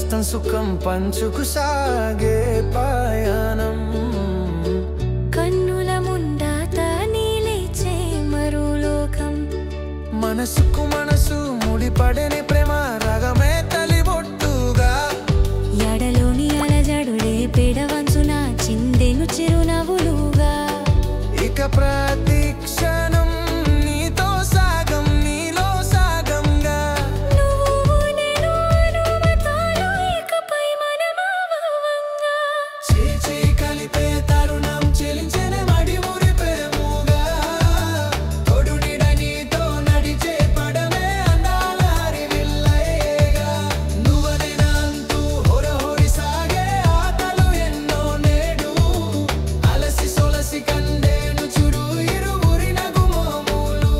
కష్టం సుఖం పంచుకు సాగే పయనం కన్నుల ముందాత నీలేచే మరో లోకం మనసుకు మనసు ముడిపడని ప్రేమ రగమే తలిబొట్టుగా ఎడలోని అలజడులే పెడవంచున చిందెను చిరునవ్వులుగా ఇక ప్రతి క్షణం నీతో సాగం నీలో సాగంగా నువ్వు నేను అనుమతాలు ఇకపై మనమవ్వంగా చీచీ కలిపే తరుణం చెలించెనే మడి మురిపేముగా తోడు నీడ నీతో నడిచే పడమే అందాల హరివిల్లయ్యేగా నువ్వనేనా అంటూ హొరహొరి సాగే ఆటలు ఎన్నో నేడు అలసి సొలసి కండేను చుడు ఇరువురి నగుమోములు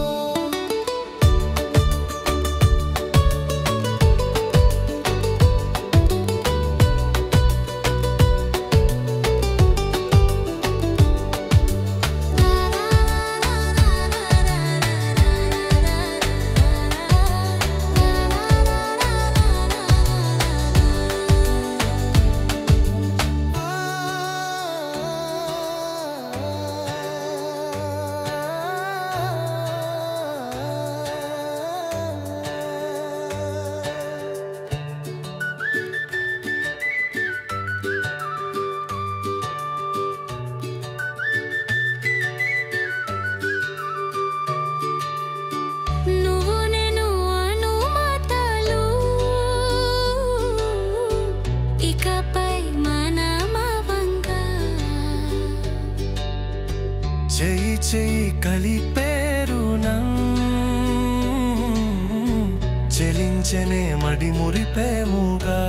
నువ్వు నేను అనుమతాలు ఇకపై మనమవ్వంగా చెయ్యి చెయ్యి కలిపేరునం చెలించెనే మడి మురిపేముగా